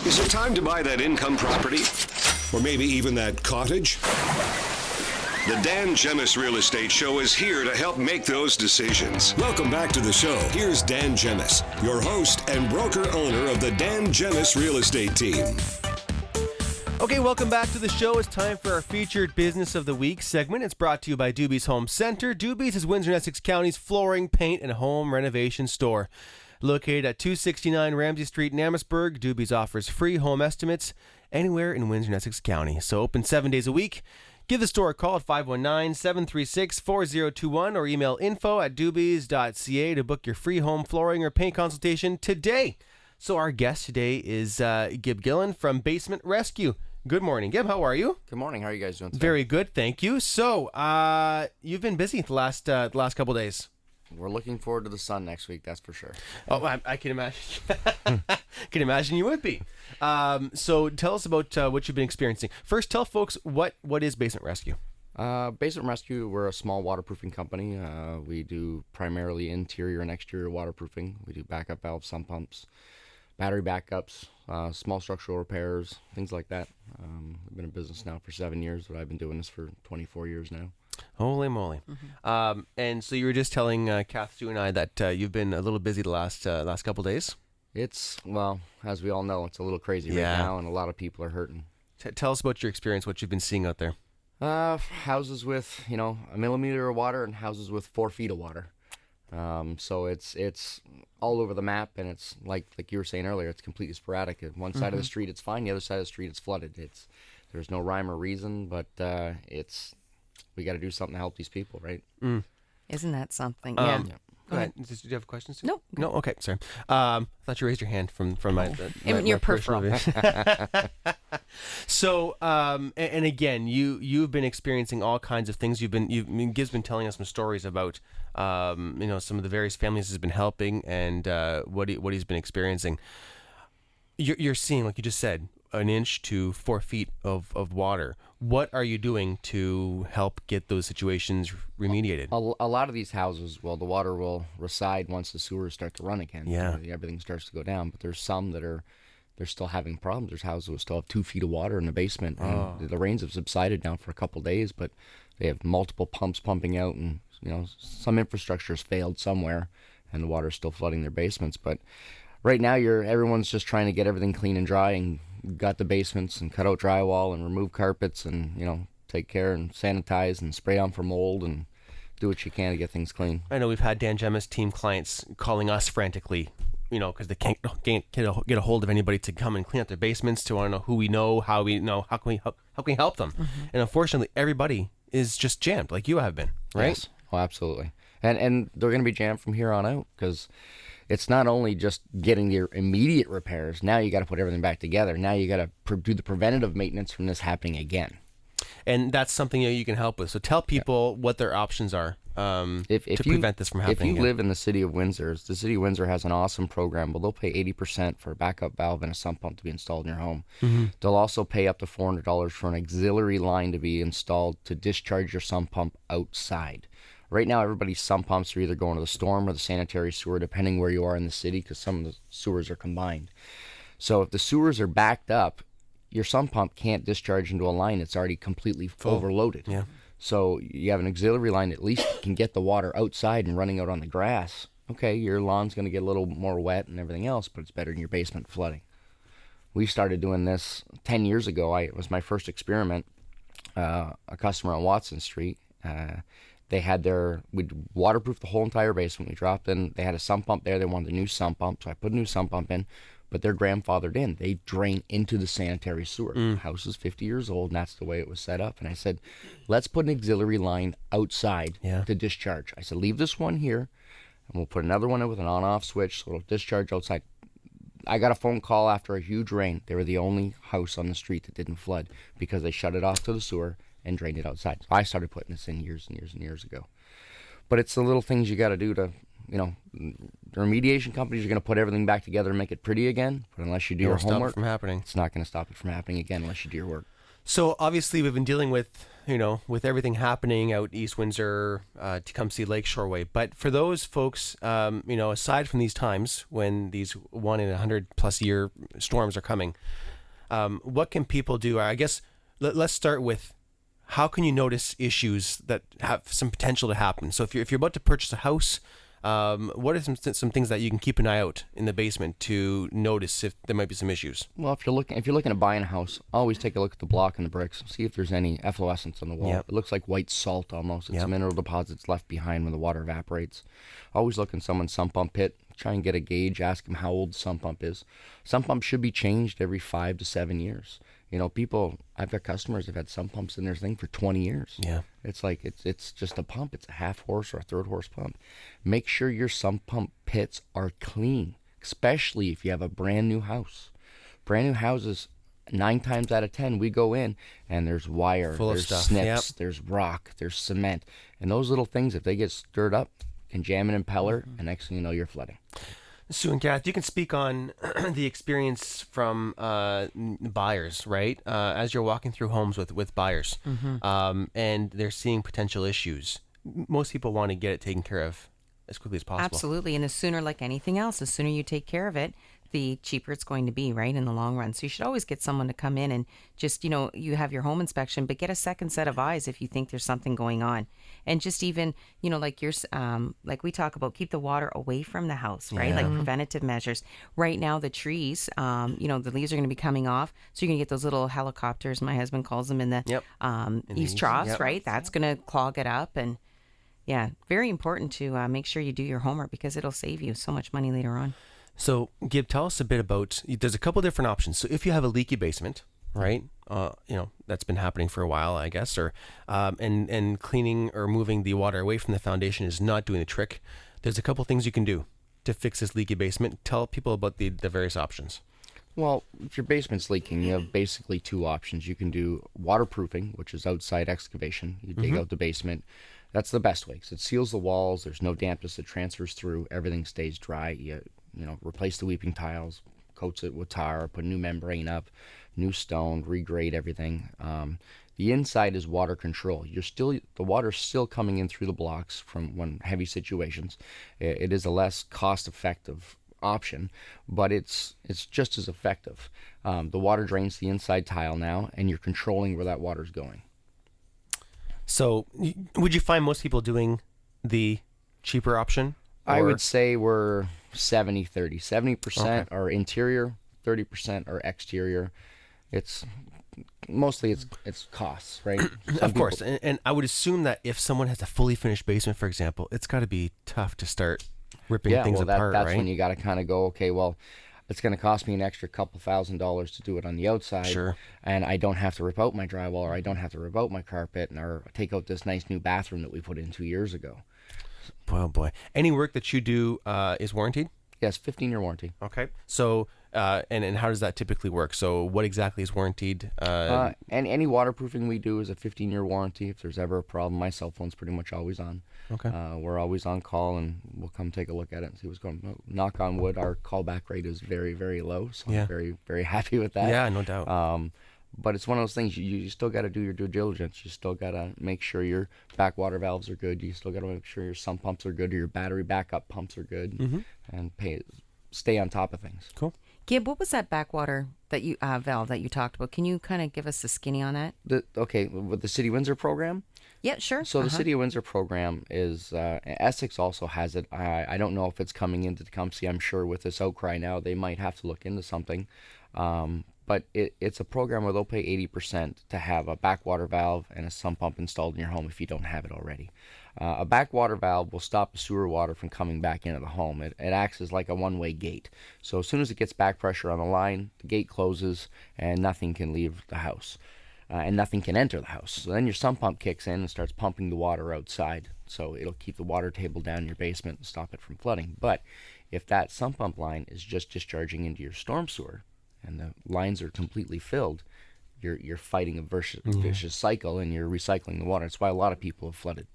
Is it time to buy that income property? Or maybe even that cottage? The Dan Gemus Real Estate Show is here to help make those decisions. Welcome back to the show. Here's Dan Gemus, your host and broker-owner of the Dan Gemus Real Estate Team. Okay, welcome back to the show. It's time for our featured Business of the Week segment. It's brought to you by Duby's Home Center. Duby's is Windsor and Essex County's flooring, paint, and home renovation store. Located at 269 Ramsey Street in Amherstburg, Duby's offers free home estimates anywhere in Windsor and Essex County. So open 7 days a week. Give the store a call at 519-736-4021 or email info@dubys.ca to book your free home flooring or paint consultation today. So our guest today is Gibb Gillen from Basement Rescue. Good morning, Gibb. How are you? Good morning. How are you guys doing today? Very good, thank you. So you've been busy the last couple of days. We're looking forward to the sun next week, that's for sure. Oh, I can imagine. Can imagine you would be. So tell us about what you've been experiencing. First, tell folks what is Basement Rescue. Basement Rescue, we're a small waterproofing company. We do primarily interior and exterior waterproofing. We do backup valves, sump pumps, battery backups, small structural repairs, things like that. We've been in business now for 7 years, but I've been doing this for 24 years now. Holy moly. Mm-hmm. And so you were just telling Kath, Stu, and I that you've been a little busy the last couple days. It's, well, as we all know, it's a little crazy right now, and a lot of people are hurting. Tell us about your experience, what you've been seeing out there. Houses with, a millimeter of water and houses with 4 feet of water. So it's all over the map, and it's like you were saying earlier, it's completely sporadic. At one side of the street, it's fine. The other side of the street, it's flooded. There's no rhyme or reason, but we got to do something to help these people, right? Mm. Isn't that something? Yeah. Go ahead. Did you have questions? Nope. No. Okay. Sorry. I thought you raised your hand from my your peripheral. So, and again, you've been experiencing all kinds of things. Gibb's been telling us some stories about, some of the various families he's been helping and what he's been experiencing. You're seeing, like you just said, 1 inch to 4 feet of water. What are you doing to help get those situations remediated? A lot of these houses, well, the water will recede once the sewers start to run again. Yeah. Everything starts to go down, but there's some that they're still having problems. There's houses that still have 2 feet of water in the basement, and the rains have subsided now for a couple of days, but they have multiple pumps pumping out, and some infrastructure has failed somewhere, and the water is still flooding their basements. But right now, everyone's just trying to get everything clean and dry, and got the basements and cut out drywall and remove carpets and take care and sanitize and spray on for mold and do what you can to get things clean. I know we've had Dan Gemus team clients calling us frantically, because they can't get a hold of anybody to come and clean up their basements, to want to know who we know, how can we help them. Mm-hmm. And unfortunately, everybody is just jammed, like you have been, right? Yes. Oh, absolutely. And they're going to be jammed from here on out, because it's not only just getting your immediate repairs. Now you got to put everything back together. Now you got to do the preventative maintenance from this happening again. And that's something you can help with. So tell people what their options are to prevent this from happening. If you live in the city of Windsor, the city of Windsor has an awesome program. But they'll pay 80% for a backup valve and a sump pump to be installed in your home. Mm-hmm. They'll also pay up to $400 for an auxiliary line to be installed to discharge your sump pump outside. Right now, everybody's sump pumps are either going to the storm or the sanitary sewer, depending where you are in the city, because some of the sewers are combined. So if the sewers are backed up, your sump pump can't discharge into a line that's already completely overloaded. Yeah. So you have an auxiliary line that at least can get the water outside and running out on the grass. Okay, your lawn's going to get a little more wet and everything else, but it's better than your basement flooding. We started doing this 10 years ago. It was my first experiment. A customer on Watson Street, we'd waterproof the whole entire basement. We dropped in, they had a sump pump there. They wanted a new sump pump, so I put a new sump pump in, but they're grandfathered in. They drain into the sanitary sewer. The house is 50 years old, and that's the way it was set up. And I said, let's put an auxiliary line outside to discharge. I said, leave this one here, and we'll put another one in with an on-off switch, so it'll discharge outside. I got a phone call after a huge rain. They were the only house on the street that didn't flood because they shut it off to the sewer and drained it outside. So I started putting this in years and years and years ago. But it's the little things you got to do to, the remediation companies are going to put everything back together and make it pretty again. But unless you do your homework, from happening. It's not going to stop it from happening again unless you do your work. So obviously we've been dealing with, with everything happening out East Windsor, Tecumseh Lakeshore way. But for those folks, aside from these times when these 1 in 100+ year storms are coming, what can people do? I guess let's start with, how can you notice issues that have some potential to happen? So if you're about to purchase a house, what are some things that you can keep an eye out in the basement to notice if there might be some issues? Well, if you're looking at buying a house, always take a look at the block and the bricks. See if there's any efflorescence on the wall. Yep. It looks like white salt almost. It's mineral deposits left behind when the water evaporates. Always look in someone's sump pump pit. Try and get a gauge. Ask them how old the sump pump is. Sump pump should be changed every 5 to 7 years. I've got customers that have had sump pumps in their thing for 20 years. Yeah. It's like, it's just a pump. It's a half horse or a third horse pump. Make sure your sump pump pits are clean, especially if you have a brand new house. Brand new houses, 9 times out of 10, we go in and there's wire, Full of there's stuff. snips, Yep. there's rock, there's cement. And those little things, if they get stirred up, can jam an impeller, and next thing you know, you're flooding. Sue and Kath, you can speak on the experience from buyers, right? As you're walking through homes with buyers, and they're seeing potential issues. Most people want to get it taken care of as quickly as possible. Absolutely. And the sooner, like anything else, the sooner you take care of it, the cheaper it's going to be, right, in the long run. So you should always get someone to come in and just, you have your home inspection, but get a second set of eyes if you think there's something going on. And just even, like like we talk about, keep the water away from the house, right? Like preventative measures. Right now, the trees, the leaves are going to be coming off. So you're going to get those little helicopters, my husband calls them, in the eaves troughs, right? That's going to clog it up. And yeah, very important to make sure you do your homework, because it'll save you so much money later on. So, Gibb, tell us a bit about, there's a couple different options. So if you have a leaky basement, right, that's been happening for a while, I guess, or and cleaning or moving the water away from the foundation is not doing the trick, there's a couple things you can do to fix this leaky basement. Tell people about the various options. Well, if your basement's leaking, you have basically 2 options. You can do waterproofing, which is outside excavation. You dig out the basement. That's the best way, because it seals the walls. There's no dampness that transfers through. Everything stays dry. You replace the weeping tiles, coats it with tar, put a new membrane up, new stone, regrade everything. The inside is water control. The water's still coming in through the blocks from heavy situations. It is a less cost-effective option, but it's just as effective. The water drains the inside tile now, and you're controlling where that water's going. So would you find most people doing the cheaper option? I would say we're 70-30. 70% are interior, 30% are exterior. It's mostly costs, right? Of course. And I would assume that if someone has a fully finished basement, for example, it's got to be tough to start ripping things apart, that's right? when you got to kind of go, okay, well, it's going to cost me an extra couple $1,000s to do it on the outside. Sure. And I don't have to rip out my drywall, or I don't have to rip out my carpet, or take out this nice new bathroom that we put in 2 years ago. Oh boy. Any work that you do is warranted? Yes, 15-year warranty. Okay. So, and how does that typically work? So what exactly is warranted? And any waterproofing we do is a 15-year warranty. If there's ever a problem, my cell phone's pretty much always on. Okay. We're always on call, and we'll come take a look at it and see what's going on. Knock on wood, our callback rate is very, very low, so I'm very, very happy with that. Yeah, no doubt. But it's one of those things, you still got to do your due diligence. You still got to make sure your backwater valves are good. You still got to make sure your sump pumps are good, or your battery backup pumps are good, and stay on top of things. Cool. Gibb, what was that backwater that you valve that you talked about? Can you kind of give us the skinny on that? With the City of Windsor program? Yeah, sure. So the City of Windsor program is, Essex also has it. I don't know if it's coming into Tecumseh. I'm sure with this outcry now, they might have to look into something. But it's a program where they'll pay 80% to have a backwater valve and a sump pump installed in your home if you don't have it already. A backwater valve will stop the sewer water from coming back into the home. It acts as like a one-way gate. So as soon as it gets back pressure on the line, the gate closes and nothing can leave the house. And nothing can enter the house. So then your sump pump kicks in and starts pumping the water outside. So it'll keep the water table down in your basement and stop it from flooding. But if that sump pump line is just discharging into your storm sewer, and the lines are completely filled, you're fighting a vicious cycle, and you're recycling the water. That's why a lot of people have flooded.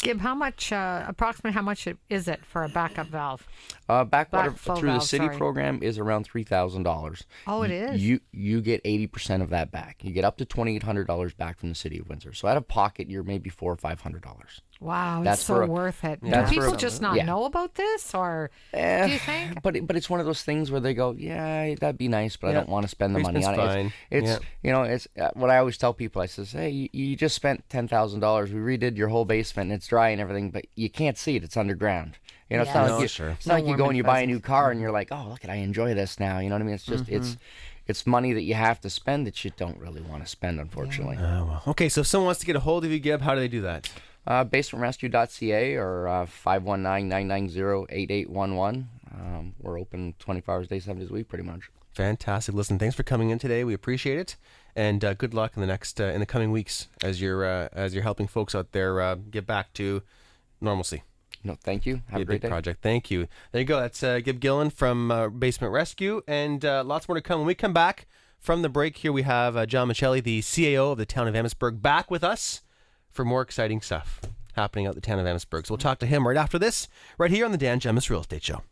Gibb, how much, approximately how much is it for a backup valve? Backwater Backflow through the valve, city sorry. program is around $3,000. Oh, it is? You get 80% of that back. You get up to $2,800 back from the city of Windsor. So out of pocket, you're maybe $400 or $500. Wow, That's it's for so a- worth it. that's Do for people a- just not yeah. know about this, or do you think? But it's one of those things where they go, yeah, that'd be nice, but I Yeah. don't want to spend the money on Basement's it. It's fine. you know, it's what I always tell people. I says, hey, you just spent $10,000. We redid your whole basement and it's dry and everything, but you can't see it. It's underground. You know, it's Yeah. not No, like you, sure. it's not like you warm go and and you buy a fuzzy. new car and you're like, oh, look at I enjoy this now. You know what I mean? It's just it's money that you have to spend that you don't really want to spend, unfortunately. Oh, well. Okay, so if someone wants to get a hold of you, Gibb, how do they do that? Basementrescue.ca or 519-990-8811. We're open 24 hours a day, 7 days a week, pretty much. Fantastic. Listen, thanks for coming in today. We appreciate it, and good luck in the coming weeks as you're helping folks out there get back to normalcy. No, thank you. Have Be a great big day. project. Thank you. There you go. That's Gibb Gillen from Basement Rescue, and lots more to come. When we come back from the break, here we have John Michelli, the CAO of the town of Amherstburg, back with us for more exciting stuff happening out the town of Amherstburg. So we'll talk to him right after this, right here on the Dan Gemus Real Estate Show.